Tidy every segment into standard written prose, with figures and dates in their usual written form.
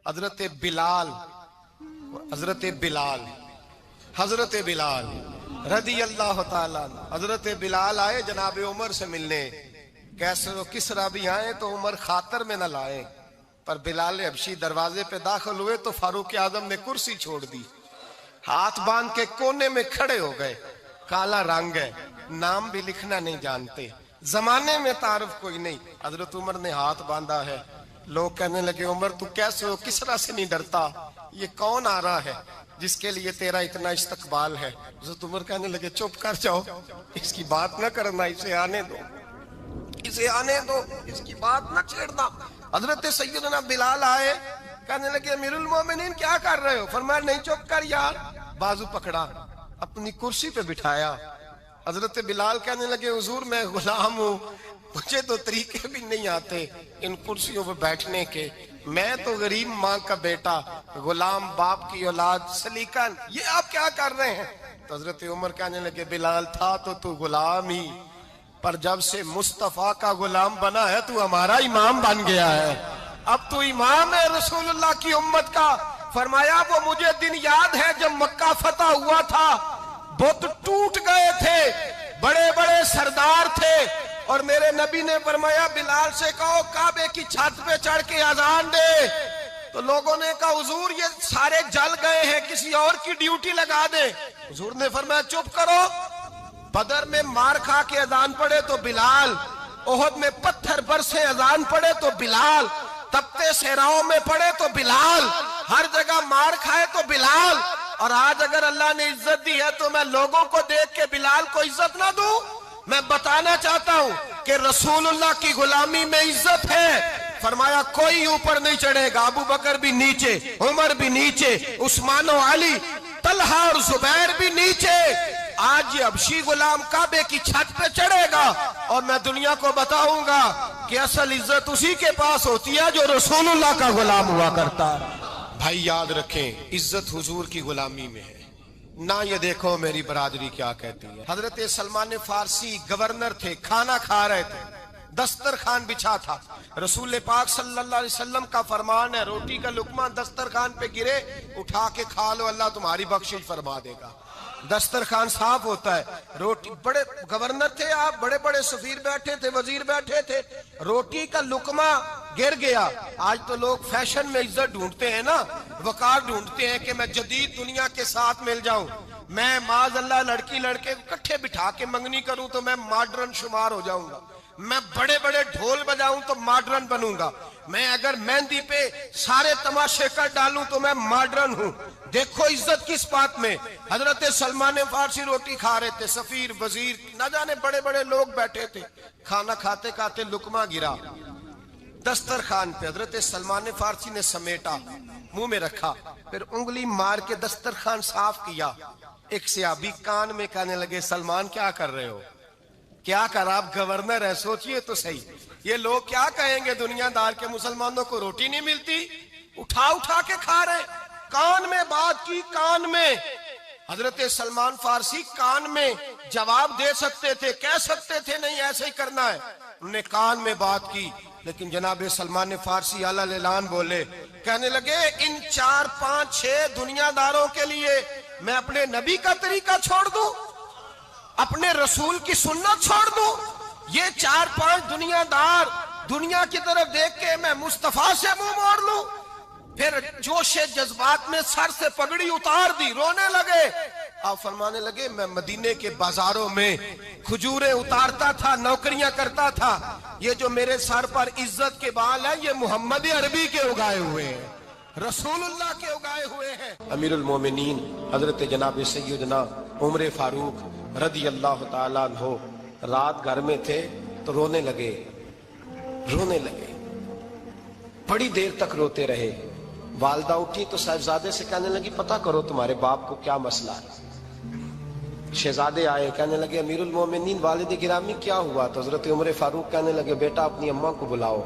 حضرت بلال رضی اللہ تعالیٰ عنہ، حضرت بلال آئے جناب عمر سے ملنے، کیسے وہ کسرا بھی آئے تو عمر خاطر میں نہ لائے، پر بلال حبشی دروازے پہ داخل ہوئے تو فاروق اعظم نے کرسی چھوڑ دی، ہاتھ باندھ کے کونے میں کھڑے ہو گئے، کالا رنگ ہے، نام بھی لکھنا نہیں جانتے، زمانے میں تعارف کوئی نہیں، حضرت عمر نے ہاتھ باندھا ہے، لوگ کہنے لگے عمر تو کیسے ہو، کسرا سے نہیں ڈرتا، یہ کون آ رہا ہے جس کے لیے تیرا اتنا استقبال ہے؟ حضرت عمر کہنے لگے چپ کر جاؤ، اس کی بات نہ کرنا، اسے آنے دو، اس کی بات نہ چھیڑنا۔ حضرت سیدنا بلال آئے، کہنے لگے امیر المومنین کیا کر رہے ہو؟ فرمایا نہیں چپ کر یار، بازو پکڑا، اپنی کرسی پہ بٹھایا۔ حضرت بلال کہنے لگے حضور میں غلام ہوں، مجھے تو طریقے بھی نہیں آتے ان کرسیوں پہ بیٹھنے کے، میں تو غریب ماں کا بیٹا، غلام باپ کی اولاد، سلیقہ، یہ آپ کیا کر رہے ہیں؟ تو حضرت عمر کہنے لگے بلال تھا تو غلام ہی، پر جب سے مصطفیٰ کا غلام بنا ہے تو ہمارا امام بن گیا ہے، اب تو امام ہے رسول اللہ کی امت کا۔ فرمایا وہ مجھے دن یاد ہے جب مکہ فتح ہوا تھا، بت ٹوٹ گئے تھے، بڑے بڑے سردار تھے، اور میرے نبی نے فرمایا بلال سے کہو کعبے کی چھت پہ چڑھ کے اذان دے، تو لوگوں نے کہا حضور یہ سارے جل گئے ہیں، کسی اور کی ڈیوٹی لگا دے۔ حضور نے فرمایا چپ کرو، بدر میں مار کھا کے اذان پڑے تو بلال، احد میں پتھر برسے اذان پڑے تو بلال، تپتے صحراؤں میں پڑے تو بلال، ہر جگہ مار کھائے تو بلال، اور آج اگر اللہ نے عزت دی ہے تو میں لوگوں کو دیکھ کے بلال کو عزت نہ دوں؟ میں بتانا چاہتا ہوں کہ رسول اللہ کی غلامی میں عزت ہے۔ فرمایا کوئی اوپر نہیں چڑھے گا، ابو بکر بھی نیچے، عمر بھی نیچے، عثمان و علی، طلحہ اور زبیر بھی نیچے۔ آج یہ حبشی غلام کعبے کی چھت پہ چڑھے گا اور میں دنیا کو بتاؤں گا کہ اصل عزت اسی کے پاس ہوتی ہے جو رسول اللہ کا غلام ہوا کرتا ہے۔ بھائی یاد رکھیں عزت حضور کی غلامی میں ہے، نہ یہ دیکھو میری برادری کیا کہتی ہے۔ حضرت سلمان فارسی گورنر تھے، کھانا کھا رہے تھے، دسترخوان بچھا تھا، رسول پاک صلی اللہ علیہ وسلم کا فرمان ہے روٹی کا لقمہ دسترخوان پہ گرے اٹھا کے کھا لو، اللہ تمہاری بخشش فرما دے گا۔ دسترخوان صاف ہوتا ہے، روٹی، بڑے گورنر تھے آپ، بڑے بڑے سفیر بیٹھے تھے، وزیر بیٹھے تھے، روٹی کا لقمہ گر گیا۔ آج تو لوگ فیشن میں عزت ڈھونڈتے ہیں نا، وقار ڈھونڈتے ہیں کہ میں جدید دنیا کے ساتھ مل جاؤں، میں معاذ اللہ لڑکی لڑکے اکٹھے بٹھا کے منگنی کروں تو میں ماڈرن شمار ہو جاؤں گا، میں بڑے بڑے ڈھول بجاؤں تو ماڈرن بنوں گا، میں اگر مہندی پہ سارے تماشے کر ڈالوں تو میں ماڈرن ہوں۔ دیکھو عزت کس بات میں۔ حضرت سلمان فارسی روٹی کھا رہے تھے، سفیر، وزیر، نہ جانے بڑے بڑے لوگ بیٹھے تھے، کھانا کھاتے کھاتے لقمہ گرا دسترخوان پہ، حضرت سلمان فارسی نے سمیٹا، منہ میں رکھا، پھر انگلی مار کے دسترخوان صاف کیا۔ ایک صحابی کان میں کہنے لگے سلمان کیا کر رہے ہو؟ کیا کر، آپ گورنر ہے، سوچئے تو صحیح، یہ لوگ کیا کہیں گے دنیا دار کے مسلمانوں کو روٹی نہیں ملتی، اٹھا اٹھا کے کھا رہے۔ کان میں بات کی، کان میں۔ حضرت سلمان فارسی کان میں جواب دے سکتے تھے، کہہ سکتے تھے نہیں ایسے ہی کرنا ہے، انہوں نے کان میں بات کی، لیکن جناب سلمان فارسی اعلیٰ الاعلان بولے، کہنے لگے ان 4 5 6 دنیا داروں کے لیے میں اپنے نبی کا طریقہ چھوڑ دوں، اپنے رسول کی سنت چھوڑ دوں؟ یہ 4 5 دنیا دار دنیا کی طرف دیکھ کے میں مصطفیٰ سے منہ موڑ لوں؟ پھر جوش جذبات میں سر سے پگڑی اتار دی، رونے لگے۔ آپ فرمانے لگے میں مدینے کے بازاروں میں کھجوریں اتارتا تھا، نوکریاں کرتا تھا، یہ جو میرے سر پر عزت کے بال ہیں یہ محمد عربی کے اگائے ہوئے ہیں، رسول اللہ کے اگائے ہوئے ہیں۔ امیر المومنین حضرت جناب سیدنا عمر فاروق رضی اللہ تعالیٰ عنہ رات گھر میں تھے تو رونے لگے، بڑی دیر تک روتے رہے۔ والدہ اٹھی تو صاحبزادے سے کہنے لگی پتہ کرو تمہارے باپ کو کیا مسئلہ ہے۔ شہزادے آئے، کہنے لگے امیر المومنین والد گرامی کیا ہوا؟ تو حضرت عمر فاروق کہنے لگے بیٹا اپنی اماں کو بلاؤ۔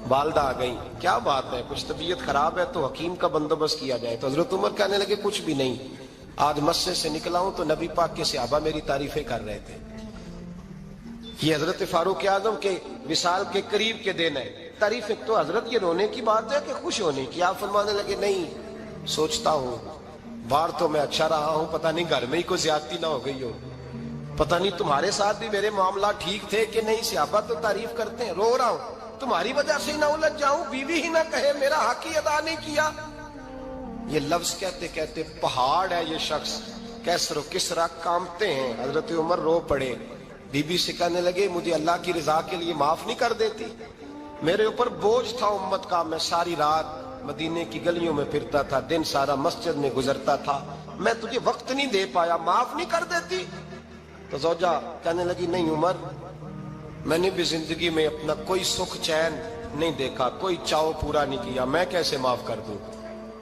والدہ آ گئی، کیا بات ہے؟ کچھ طبیعت خراب ہے تو حکیم کا بندوبست کیا جائے۔ تو حضرت عمر کہنے لگے کچھ بھی نہیں، آج مسجد سے نکلا ہوں تو نبی پاک کے صحابہ میری تعریفیں کر رہے تھے۔ یہ حضرت فاروق اعظم کے وصال کے قریب کے دن ہے۔ तारीफ एक तो हजरत ये रोने की बात है कि खुश होने की? आप फरमाने लगे नहीं, सोचता हूँ बाहर तो मैं अच्छा रहा हूँ, पता नहीं घर में ही कोई ज्यादती ना हो गई हो, पता नहीं तुम्हारे साथ भी मेरे मामला ठीक थे कि नहीं। सहाबा तो तारीफ करते हैं, रो रहा हूँ तुम्हारी वजह से ही ना उलझ जाऊं, बीवी ही ना कहे मेरा हक ही अदा नहीं किया। ये लफ्ज कहते कहते पहाड़ है ये शख्स, कैसरो किसरा कांपते हैं। हजरत उमर रो पड़े, बीबी से कहने लगे मुझे अल्लाह की रजा के लिए माफ नहीं कर देती? मेरे ऊपर बोझ था उम्मत का, मैं सारी रात मदीने की गलियों में फिरता था, दिन सारा मस्जिद में गुजरता था, मैं तुझे वक्त नहीं दे पाया, माफ नहीं कर देती? तो ज़ौजा कहने लगी नहीं उमर, मैंने भी जिंदगी में अपना कोई सुख चैन नहीं देखा, कोई चाव पूरा नहीं किया, मैं कैसे माफ कर दूं?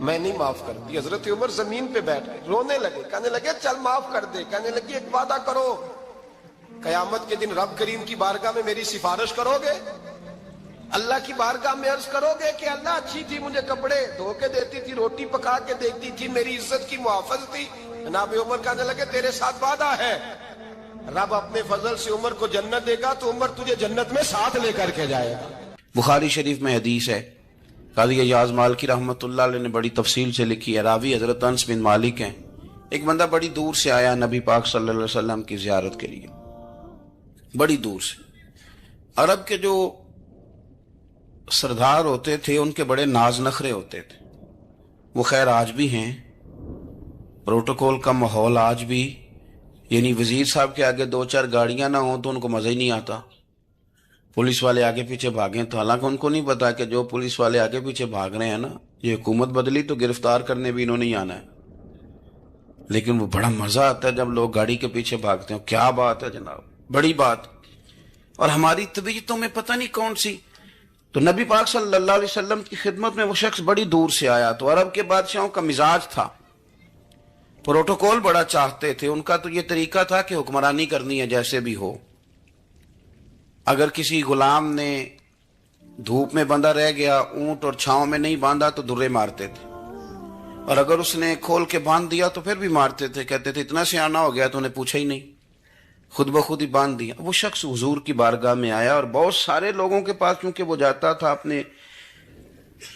मैं नहीं माफ करती। हजरत उमर जमीन पे बैठ गए, रोने लगे, कहने लगे चल माफ कर दे। कहने लगी एक वादा करो, कयामत के दिन रब करीम की बारगाह में मेरी सिफारिश करोगे? अल्लाह की बारगाह में अर्ज करोगे कि अल्लाह अच्छी थी, मुझे कपड़े धो के देती थी, रोटी पका के देती थी, मेरी इज्जत की मुहाफिज थी? जनाब उमर कहने लगे तेरे साथ वादा है, रब अपने फजल से उमर को जन्नत देगा तो उमर तुझे जन्नत में साथ लेकर के जाएगा। बुखारी शरीफ में हदीस है, काजी अय्याज मालिकी रहमतुल्लाह अलैह ने बड़ी तफसील से लिखी है। रावी हजरत अनस बिन मालिक हैं। एक बंदा बड़ी दूर से आया नबी पाक सल्लल्लाहु अलैहि वसल्लम की जियारत के लिए, बड़ी दूर से। अरब के जो सरदार होते थे उनके बड़े नाज नखरे होते थे, वो खैर आज भी हैं। प्रोटोकॉल का माहौल आज भी, यानी वजीर साहब के आगे दो चार गाड़ियां ना हो तो उनको मजा ही नहीं आता। पुलिस वाले आगे पीछे भागे तो हालांकि उनको नहीं पता कि जो पुलिस वाले आगे पीछे भाग रहे हैं ना, ये हुकूमत बदली तो गिरफ्तार करने भी इन्होंने ही आना है। लेकिन वो बड़ा मजा आता है जब लोग गाड़ी के पीछे भागते हैं। क्या बात है जनाब, बड़ी बात। और हमारी तबीयतों में पता नहीं कौन सी। तो नबी पाक सल्लल्लाहु अलैहि वसल्लम की खिदमत में वो शख्स बड़ी दूर से आया। तो अरब के बादशाहों का मिजाज था, प्रोटोकॉल बड़ा चाहते थे। उनका तो ये तरीका था कि हुक्मरानी करनी है जैसे भी हो। अगर किसी गुलाम ने धूप में बंधा रह गया, ऊंट और छांव में नहीं बांधा तो दुर्रे मारते थे, और अगर उसने खोल के बांध दिया तो फिर भी मारते थे। कहते थे इतना सियाना हो गया तो उन्हें पूछा ही नहीं, खुद ब खुद ही बांध दिया। वो शख्स हुजूर की बारगाह में आया और बहुत सारे लोगों के पास क्योंकि वो जाता था अपने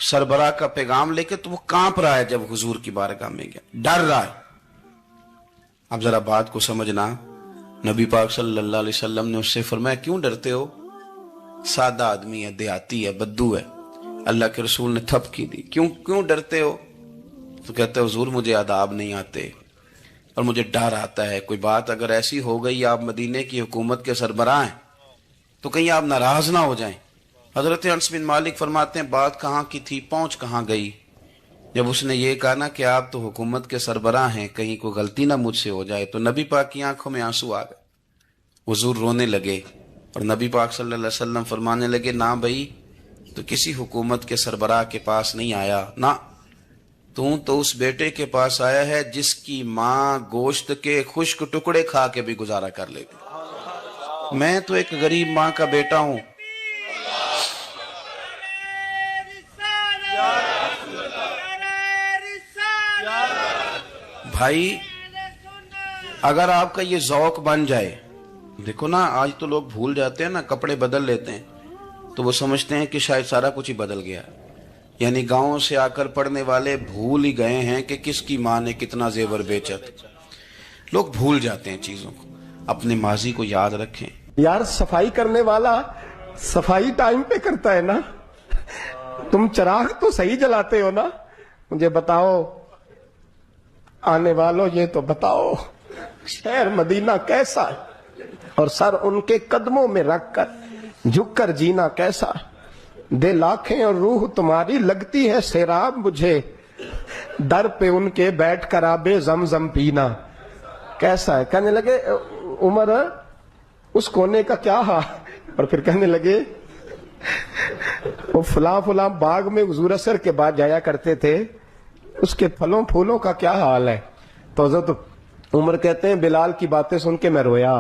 सरबराह का पैगाम लेके, तो वो कांप रहा है जब हुजूर की बारगाह में गया, डर रहा है। अब जरा बात को समझना, नबी पाक सल्लल्लाहु अलैहि वसल्लम ने उससे फरमाया क्यों डरते हो? सादा आदमी है, देहाती है, बद्दू है। अल्लाह के रसूल ने थप की दी, क्यों डरते हो? तो कहते हुजूर मुझे आदाब नहीं आते और मुझे डर आता है, कोई बात अगर ऐसी हो गई, आप मदीने की हुकूमत के सरबराह हैं, तो कहीं आप नाराज ना हो जाएं। हजरत अनस बिन मालिक फरमाते हैं बात कहाँ की थी, पहुंच कहाँ गई। जब उसने ये कहा ना कि आप तो हुकूमत के सरबराह हैं, कहीं कोई गलती ना मुझसे हो जाए, तो नबी पाक की आंखों में आंसू आ गए। हुजूर रोने लगे और नबी पाक सल्लल्लाहु अलैहि वसल्लम फरमाने लगे ना भाई, तो किसी हुकूमत के सरबराह के पास नहीं आया ना, तू तो उस बेटे के पास आया है जिसकी माँ गोश्त के खुश्क टुकड़े खा के भी गुजारा कर लेगी। मैं तो एक गरीब माँ का बेटा हूं। भाई अगर आपका ये ज़ौक बन जाए, देखो ना आज तो लोग भूल जाते हैं ना, कपड़े बदल लेते हैं तो वो समझते हैं कि शायद सारा कुछ ही बदल गया। यानी गांवों से आकर पढ़ने वाले भूल ही गए हैं कि किसकी माँ ने कितना जेवर बेचा। लोग भूल जाते हैं चीजों को, अपने माजी को याद रखें। यार सफाई करने वाला सफाई टाइम पे करता है ना, तुम चिराग तो सही जलाते हो ना। मुझे बताओ आने वालों, ये तो बताओ शहर मदीना कैसा है, और सर उनके कदमों में रखकर झुककर जीना कैसा। दिल आंखें और रूह तुम्हारी लगती है सैराब मुझे, दर पे उनके बैठ कर आबे जमजम पीना कैसा है। कहने लगे उमर उस कोने का क्या हाल, और फिर कहने लगे वो फला बाग में हुजूर असर के बाद जाया करते थे, उसके फलों फूलों का क्या हाल है। तो हज़रत उमर कहते हैं बिलाल की बातें सुन के मैं रोया।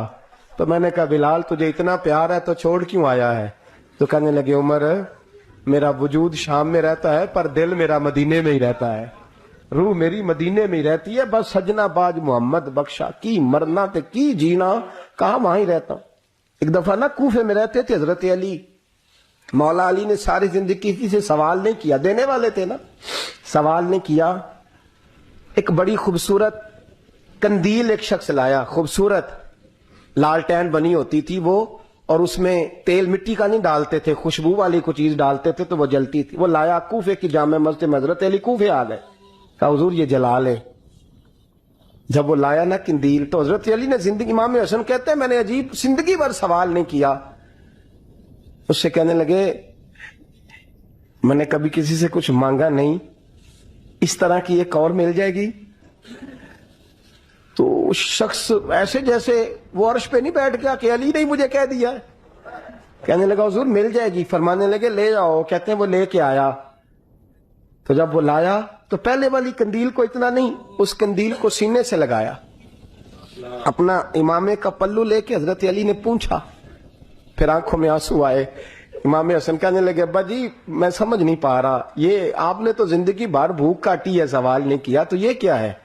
तो मैंने कहा बिलाल तुझे इतना प्यार है तो छोड़ क्यों आया है? तो कहने लगे उमर मेरा वजूद शाम में रहता है पर दिल मेरा मदीने में ही रहता है, रूह मेरी मदीने में ही रहती है। बस सजना बाज मोहम्मद बख्शा की मरना ते की जीना, कहा वहां ही रहता हूं। एक दफा ना कूफे में रहते थे हजरत अली, मौला अली ने सारी जिंदगी किसी से सवाल नहीं किया, देने वाले थे ना, सवाल नहीं किया। एक बड़ी खूबसूरत कंदील एक शख्स लाया, खूबसूरत लालटेन बनी होती थी वो, और उसमें तेल मिट्टी का नहीं डालते थे, खुशबू वाली कोई चीज डालते थे तो वो जलती थी। वो लाया, कूफे की जामे मस्जिद में हजरत अली कूफे आ गए, कहा हुजूर ये जला ले। जब वो लाया ना कंदील, तो हजरत अली ने जिंदगी, इमाम हसन कहते हैं मैंने अजीब जिंदगी भर सवाल नहीं किया। उससे कहने लगे मैंने कभी किसी से कुछ मांगा नहीं, इस तरह की एक और मिल जाएगी। तो उस शख्स ऐसे जैसे वो अर्श पे नहीं बैठ गया कि अली ने मुझे कह दिया है, कहने लगा हुजूर मिल जाएगी। फरमाने लगे ले जाओ। कहते हैं वो लेके आया, तो जब वो लाया तो पहले वाली कंदील को इतना नहीं, उस कंदील को सीने से लगाया, अपना इमामे का पल्लू लेके हजरत अली ने पूछा, फिर आंखों में आंसू आए। इमाम हसन कहने लगे अब्बा जी मैं समझ नहीं पा रहा, ये आपने तो जिंदगी भर भूख काटी है, सवाल नहीं किया, तो ये क्या है?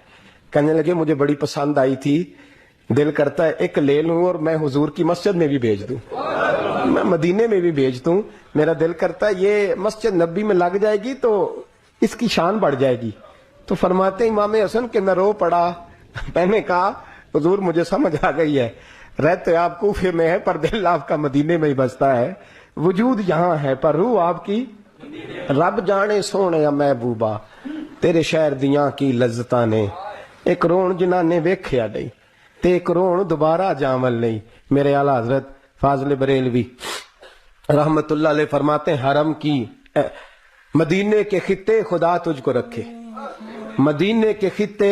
कहने लगे मुझे बड़ी पसंद आई थी, दिल करता है एक ले लूं और मैं हुजूर की मस्जिद में भी भेज दूं, मैं मदीने में भी भेज दूं। मेरा दिल करता है ये मस्जिद नबी में लग जाएगी तो इसकी शान बढ़ जाएगी। तो फरमाते इमाम हसन के मैं रो पड़ा। मैंने कहा हुजूर मुझे समझ आ गई है, रहते आप कूफे में है पर दिल आपका मदीने में ही बसता है, वजूद यहाँ है पर रूह आपकी रब जाने सोने महबूबा, तेरे शहर दियां की लज्जतां ने एक रोन जिन्हां ने वेख्या नहीं ते एक रोन दोबारा जामल नहीं। मेरे आला हजरत फाजिल बरेलवी रहमतुल्लाह अलैह फरमाते हैं हरम की मदीने के खित्ते खुदा तुझको रखे, मदीने के खित्ते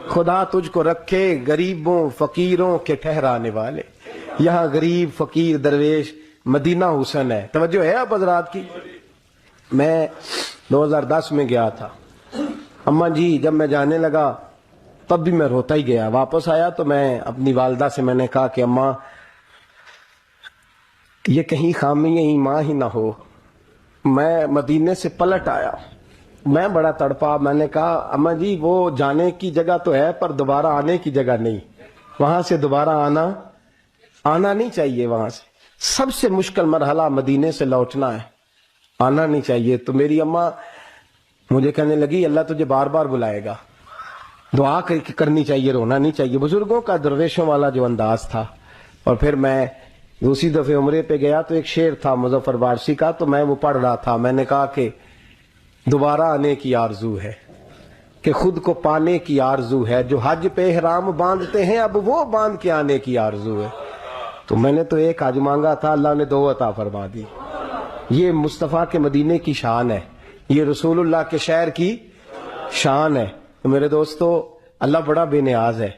खुदा तुझको रखे, गरीबों फकीरों के ठहराने वाले। यहाँ गरीब फकीर दरवेश मदीना हुसन है। तवज्जो है आप हजरात की। मैं 2010 में गया था, अम्मा जी जब मैं जाने लगा तब भी मैं रोता ही गया। वापस आया तो मैं अपनी वालदा से मैंने कहा कि अम्मा ये कहीं खामी ईमान ही ना हो। मैं मदीने से पलट आया, मैं बड़ा तड़पा। मैंने कहा अम्मा जी वो जाने की जगह तो है पर दोबारा आने की जगह नहीं, वहां से दोबारा आना नहीं चाहिए। वहां से सबसे मुश्किल मरहला मदीने से लौटना है, आना नहीं चाहिए। तो मेरी अम्मा मुझे कहने लगी अल्लाह तुझे बार बार बुलाएगा, दुआ करनी चाहिए, रोना नहीं चाहिए। बुजुर्गों का दरवेशों वाला जो अंदाज था। और फिर मैं दूसरी दफे उम्रे पे गया तो एक शेर था मुजफ्फर वारसी का, तो मैं वो पढ़ रहा था। मैंने कहा कि दोबारा आने की आरजू है, कि खुद को पाने की आरजू है, जो हज पे एहराम बांधते हैं अब वो बांध के आने की आरजू है। तो मैंने तो एक हज मांगा था, अल्लाह ने 2 अता फरमा दी। ये मुस्तफ़ा के मदीने की शान है, ये रसूलुल्लाह के शहर की शान है। तो मेरे दोस्तों अल्लाह बड़ा बेनियाज है,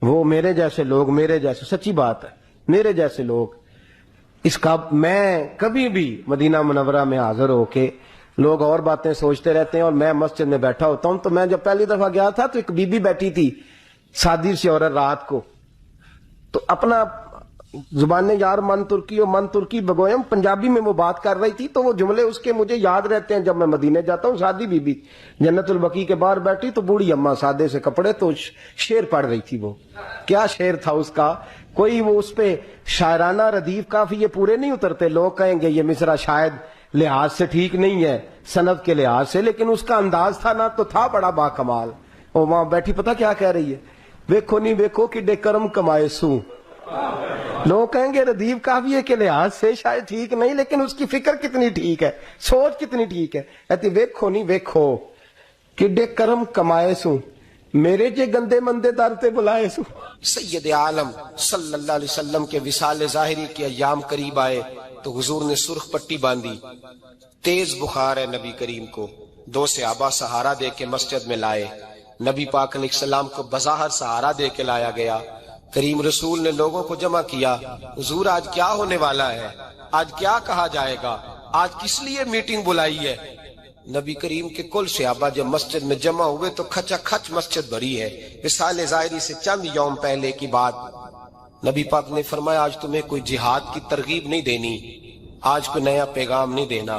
वो मेरे जैसे लोग, मेरे जैसे, सच्ची बात है, मेरे जैसे लोग, इसका मैं कभी भी मदीना मुनव्वरा में हाजिर होके लोग और बातें सोचते रहते हैं और मैं मस्जिद में बैठा होता हूं। तो मैं जब पहली दफा गया था तो एक बीबी बैठी थी सादी सी औरत रात को, तो अपना जुबान यार मन तुर्की बगोयम पंजाबी में वो बात कर रही थी। तो वो जुमले उसके मुझे याद रहते हैं जब मैं मदीने जाता हूँ। सादी बीबी जन्नतुल बकी के बाहर बैठी तो बूढ़ी अम्मा सादे से कपड़े, तो शेर पढ़ रही थी। वो क्या शेर था उसका, कोई वो उस पे शायराना रदीफ, काफी ये पूरे नहीं उतरते, लोग कहेंगे ये मिसरा शायद लिहाज से ठीक नहीं है सनद के लिहाज से, लेकिन उसका अंदाज था ना तो था बड़ा बाकमाल। वो वहां बैठी पता क्या कह रही है, वेखो नहीं वेखो कि करम कमाए सू। लोग कहेंगे रदीफ काफिये के लिहाज से शायद ठीक नहीं, लेकिन उसकी फिक्र कितनी ठीक है, सोच कितनी ठीक है। कहती वेखो नहीं वेखो कि करम कमाए सू, मेरे जे गंदे मंदे दर ते बुलाए सू। सैयद आलम सल्लल्लाहु अलैहि वसल्लम के विसाल ज़ाहिरी के अय्याम करीब आए तो हुजूर ने सुर्ख पट्टी बांधी, तेज बुखार है नबी करीम को। 2 सहाबा सहारा दे के मस्जिद में लाए, नबी पाक अलैहिस्सलाम को बज़ाहिर सहारा दे के लाया गया। करीम रसूल ने लोगों को जमा किया, हुजूर आज क्या होने वाला है, आज क्या कहा जाएगा, आज किस लिए मीटिंग बुलाई है। नबी करीम के कुल सहाबा जब मस्जिद में जमा हुए तो खचाखच मस्जिद भरी है। विसाल ज़ाहिरी से चंद यौम पहले की बात, नबी पाक ने फरमाया आज तुम्हें कोई जिहाद की तरगीब नहीं देनी, आज कोई नया पैगाम नहीं देना,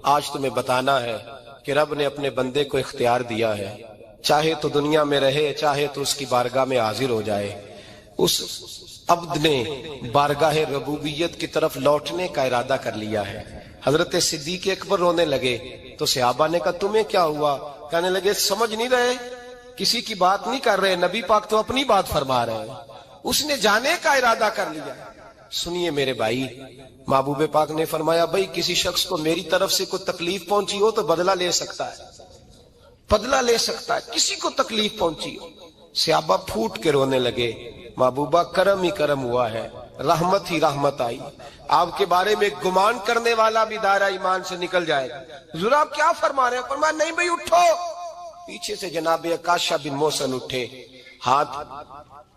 आज तुम्हें बताना है कि रब ने अपने बंदे को इख्तियार दिया है, चाहे तो दुनिया में रहे चाहे तो उसकी बारगाह में हाजिर हो जाए। उस अब्द ने बारगाह रबूबियत की तरफ लौटने का इरादा कर लिया है। حضرت صدیق اکبر رونے لگے تو صحابہ نے کہا تمہیں کیا ہوا؟ کہنے لگے سمجھ نہیں رہے، کسی کی بات نہیں کر رہے، نبی پاک تو اپنی بات فرما رہے ہیں، اس نے جانے کا ارادہ کر لیا۔ سنیے میرے بھائی، محبوب پاک نے فرمایا بھائی کسی شخص کو میری طرف سے کوئی تکلیف پہنچی ہو تو بدلہ لے سکتا ہے، بدلہ لے سکتا ہے، کسی کو تکلیف پہنچی ہو۔ صحابہ پھوٹ کے رونے لگے، محبوبہ کرم ہی کرم ہوا ہے، رحمت ہی رحمت آئی، آپ کے بارے میں گمان کرنے والا بھی دائرہ ایمان سے نکل جائے گا۔ حضور آپ کیا فرما رہے ہیں؟ فرمایا نہیں بھائی اٹھو۔ پیچھے سے جناب عکاشہ بن محصن اٹھے، ہاتھ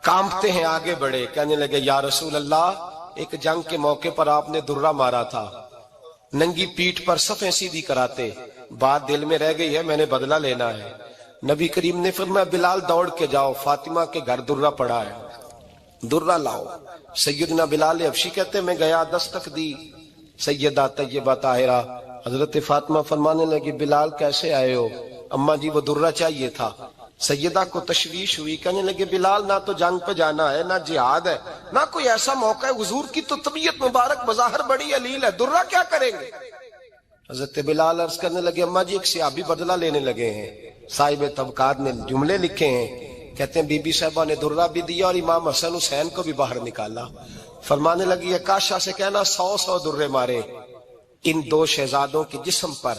کانپتے ہیں، آگے بڑھے، کہنے لگے یا رسول اللہ، ایک جنگ کے موقع پر آپ نے درہ مارا تھا، ننگی پیٹھ پر صفیں سیدھی کراتے، بات دل میں رہ گئی ہے، میں نے بدلہ لینا ہے۔ نبی کریم نے فرمایا بلال دوڑ کے جاؤ، فاطمہ کے گھر درہ پڑا ہے، درہ لاؤ۔ سیدنا بلال حبشی کہتے میں گیا، دستک دی سیدہ طیبہ طاہرہ، حضرت فاطمہ فرمانے لگی بلال کیسے آئے ہو؟ اماں جی وہ درہ چاہیے تھا۔ سیدہ کو تشویش ہوئی، کہنے لگے بلال نہ تو جنگ پہ جانا ہے، نہ جہاد ہے، نہ کوئی ایسا موقع ہے، حضور کی تو طبیعت مبارک بظاہر بڑی علیل ہے، درہ کیا کریں گے؟ حضرت بلال عرض کرنے لگے اماں جی ایک صحابی بدلہ لینے لگے ہیں، صاحب طبقات نے جملے لکھے ہیں، کہتے ہیں بی بی صاحبہ نے درہ بھی دیا اور امام حسن حسین کو بھی باہر نکالا۔ فرمانے لگی عکاشہ سے کہنا 100 درے مارے، ان دو شہزادوں کے جسم پر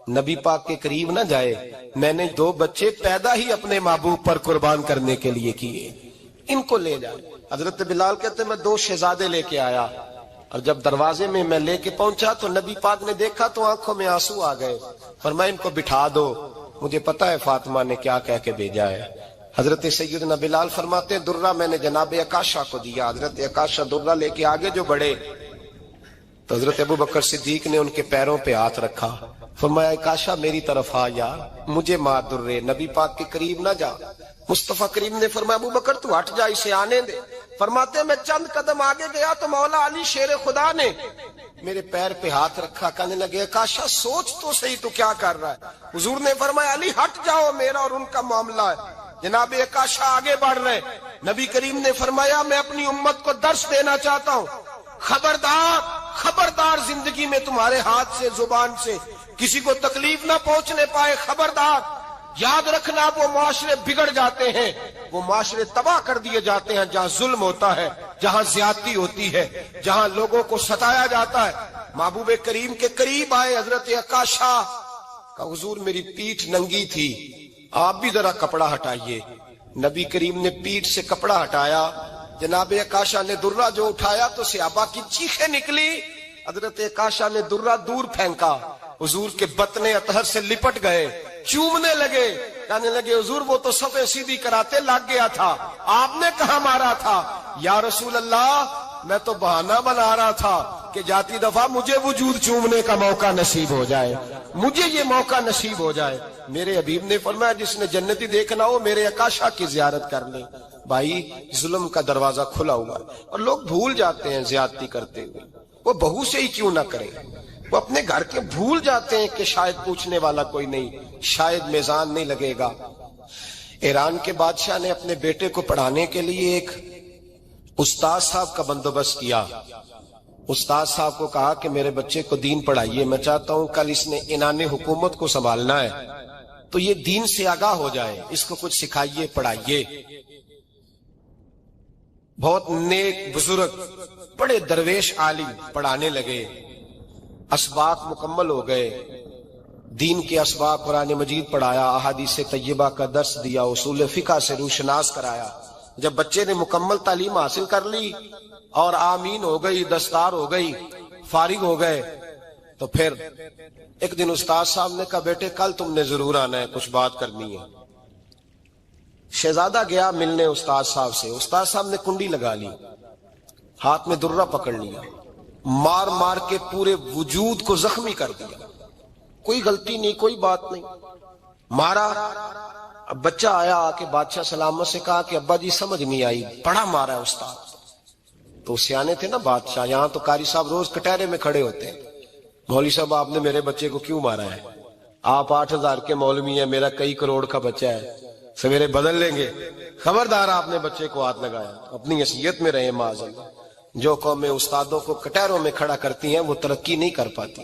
نبی پاک کے قریب نہ جائے، میں نے 2 بچے پیدا ہی اپنے محبوب پر قربان کرنے کے لیے کیے، ان کو لے جائے۔ حضرت بلال کہتے میں 2 شہزادے لے کے آیا، اور جب دروازے میں میں لے کے پہنچا تو نبی پاک نے دیکھا تو آنکھوں میں آنسو آ گئے، فرمایا ان کو بٹھا دو، مجھے پتا ہے فاطمہ نے کیا کہہ کے بھیجا ہے۔ حضرت سیدنا بلال فرماتے ہیں درہ میں نے جناب عکاشہ کو دیا، حضرت عکاشہ درہ لے کے آگے جو بڑھے تو حضرت ابو بکر صدیق نے ان کے پیروں پہ ہاتھ رکھا، فرمایا عکاشہ میری طرف آ یار، مجھے مار درے، نبی پاک کے قریب نہ جا۔ مصطفیٰ کریم نے فرمایا ابو بکر تو ہٹ جا، اسے آنے دے۔ فرماتے ہیں میں چند قدم آگے گیا تو مولا علی شیر خدا نے میرے پیر پہ ہاتھ رکھا، کہنے لگے عکاشہ سوچ تو صحیح تو کیا کر رہا ہے؟ حضور نے فرمایا علی ہٹ جاؤ، میرا اور ان کا معاملہ ہے۔ جناب عکاشہ آگے بڑھ رہے، نبی کریم نے فرمایا میں اپنی امت کو درس دینا چاہتا ہوں، خبردار خبردار زندگی میں تمہارے ہاتھ سے زبان سے کسی کو تکلیف نہ پہنچنے پائے، خبردار یاد رکھنا وہ معاشرے بگڑ جاتے ہیں، وہ معاشرے تباہ کر دیے جاتے ہیں جہاں ظلم ہوتا ہے، جہاں زیادتی ہوتی ہے، جہاں لوگوں کو ستایا جاتا ہے۔ محبوب کریم کے قریب آئے حضرت عکاشہ کہ حضور میری پیٹھ ننگی تھی، آپ بھی ذرا کپڑا ہٹائیے۔ نبی کریم نے پیٹھ سے کپڑا ہٹایا، جناب عکاشہ نے درہ جو اٹھایا تو صحابہ کی چیخیں نکلی، حضرت عکاشہ نے درہ دور پھینکا، حضور کے بطن اطہر سے لپٹ گئے، چومنے لگے، کہنے لگے حضور وہ تو صفیں سیدھی کراتے لگ گیا تھا، آپ نے کہاں مارا تھا؟ یا رسول اللہ میں تو بہانہ بنا رہا تھا کہ جاتی دفعہ مجھے وجود چومنے کا موقع نصیب ہو جائے، مجھے یہ موقع نصیب ہو جائے۔ میرے حبیب نے فرمایا جس نے جنتی دیکھنا ہو میرے عکاشہ کی زیارت کر لے۔ بھائی ظلم کا دروازہ کھلا ہوا ہے اور لوگ بھول جاتے ہیں زیادتی کرتے ہوئے، وہ بہو سے ہی کیوں نہ کرے، وہ اپنے گھر کے بھول جاتے ہیں کہ شاید پوچھنے والا کوئی نہیں، شاید میزان نہیں لگے گا۔ ایران کے بادشاہ نے اپنے بیٹے کو پڑھانے کے لیے ایک استاد صاحب کا بندوبست کیا۔ استاد صاحب کو کہا کہ میرے بچے کو دین پڑھائیے، میں چاہتا ہوں کل اس نے عنان حکومت کو سنبھالنا ہے تو یہ دین سے آگاہ ہو جائے، اس کو کچھ سکھائیے پڑھائیے۔ بہت نیک بزرگ بڑے درویش عالم پڑھانے لگے، اسباق مکمل ہو گئے، دین کے اسباق قرآن مجید پڑھایا، احادیث طیبہ کا درس دیا، اصول فقہ سے روشناس کرایا۔ جب بچے نے مکمل تعلیم حاصل کر لی اور آمین ہو گئی، دستار ہو گئی، فارغ ہو گئے تو پھر ایک دن استاد صاحب نے کہا بیٹے کل تم نے ضرور آنا ہے، کچھ بات کرنی ہے۔ شہزادہ گیا ملنے استاد صاحب سے، استاد صاحب نے کنڈی لگا لی، ہاتھ میں درہ پکڑ لیا، مار مار کے پورے وجود کو زخمی کر دیا، کوئی غلطی نہیں، کوئی بات نہیں، مارا۔ اب بچہ آیا آ کے بادشاہ سلامت سے کہا کہ ابا جی سمجھ نہیں آئی، بڑا مارا ہے استاد۔ تو سیانے تھے نا بادشاہ، یہاں تو قاری صاحب روز کٹہرے میں کھڑے ہوتے ہیں، مولوی صاحب آپ نے میرے بچے کو کیوں مارا ہے؟ آپ 8,000 کے مولوی ہیں، میرا کئی کروڑ کا بچہ ہے، سویرے بدل لیں گے، خبردار آپ نے بچے کو ہاتھ لگایا، اپنی حیثیت میں رہے معاذ اللہ۔ جو قومیں استادوں کو کٹہروں میں کھڑا کرتی ہیں وہ ترقی نہیں کر پاتی۔